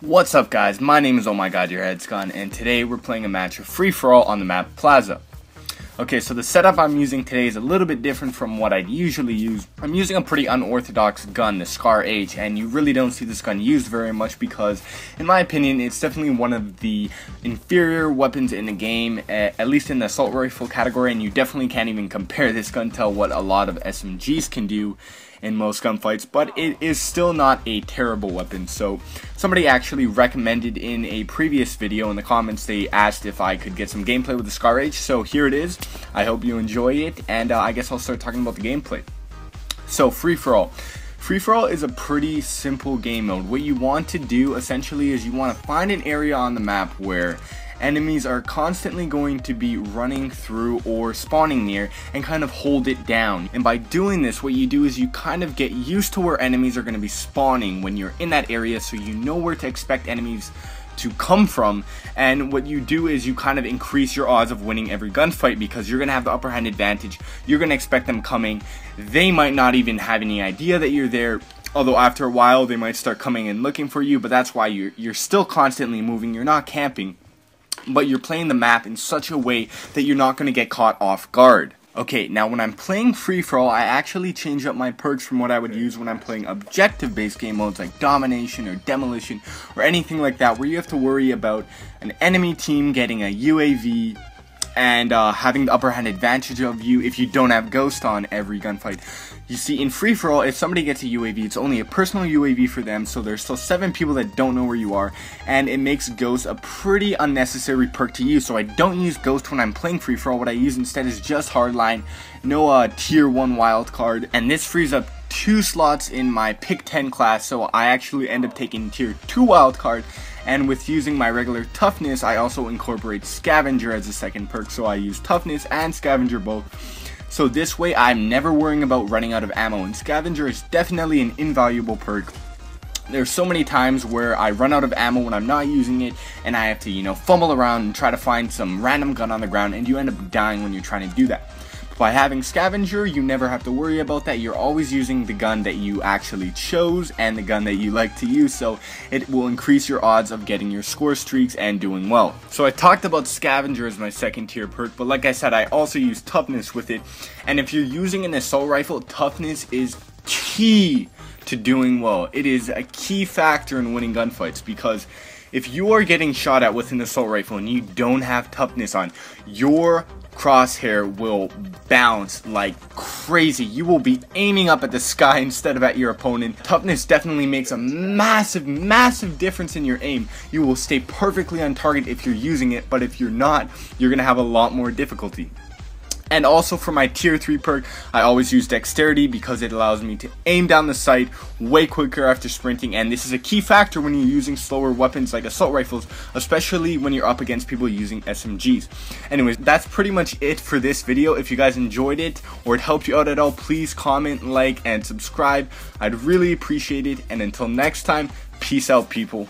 What's up guys, my name is omgurheadsgone and today we're playing a match of free-for-all on the map Plaza. Okay, so the setup I'm using today is a little bit different from what I'd usually use. I'm using a pretty unorthodox gun, the Scar H, and you really don't see this gun used very much because, in my opinion, it's definitely one of the inferior weapons in the game, at least in the assault rifle category, and you definitely can't even compare this gun to what a lot of SMGs can do in most gunfights, but it is still not a terrible weapon. So somebody actually recommended in a previous video in the comments, they asked if I could get some gameplay with the Scar H, so here it is. I hope you enjoy it, and I guess I'll start talking about the gameplay. So free-for-all. Free-for-all is a pretty simple game mode. What you want to do essentially is you want to find an area on the map where enemies are constantly going to be running through or spawning near and kind of hold it down. And by doing this, what you do is you kind of get used to where enemies are going to be spawning when you're in that area, so you know where to expect enemies to come from. And what you do is you kind of increase your odds of winning every gunfight because you're going to have the upper hand advantage. You're going to expect them coming. They might not even have any idea that you're there, although after a while they might start coming and looking for you, but that's why you're still constantly moving. You're not camping, but you're playing the map in such a way that you're not going to get caught off guard. Okay, now when I'm playing free-for-all, I actually change up my perks from what I would use when I'm playing objective-based game modes like Domination or Demolition or anything like that, where you have to worry about an enemy team getting a UAV and having the upper hand advantage of you if you don't have Ghost on every gunfight. You see, in free-for-all, if somebody gets a UAV, it's only a personal UAV for them, so there's still 7 people that don't know where you are, and it makes Ghost a pretty unnecessary perk to use. So I don't use Ghost when I'm playing free-for-all. What I use instead is just Hardline, no tier 1 wildcard, and this frees up 2 slots in my pick 10 class, so I actually end up taking tier 2 wildcard. And with using my regular toughness, I also incorporate scavenger as a second perk, so I use toughness and scavenger both. So this way I'm never worrying about running out of ammo, and scavenger is definitely an invaluable perk. There's so many times where I run out of ammo when I'm not using it, and I have to, fumble around and try to find some random gun on the ground, and you end up dying when you're trying to do that. By having scavenger, you never have to worry about that. You're always using the gun that you actually chose and the gun that you like to use, so it will increase your odds of getting your score streaks and doing well. So I talked about scavenger as my second tier perk, but like I said, I also use toughness with it. And if you're using an assault rifle, toughness is key to doing well. It is a key factor in winning gunfights, because if you are getting shot at with an assault rifle and you don't have toughness on, your crosshair will bounce like crazy. You will be aiming up at the sky instead of at your opponent. Toughness definitely makes a massive difference in your aim. You will stay perfectly on target if you're using it, but if you're not, you're gonna have a lot more difficulty. And also for my tier 3 perk, I always use dexterity because it allows me to aim down the sight way quicker after sprinting, and this is a key factor when you're using slower weapons like assault rifles, especially when you're up against people using SMGs. Anyways, that's pretty much it for this video. If you guys enjoyed it or it helped you out at all, please comment, like, and subscribe. I'd really appreciate it, and until next time, peace out, people.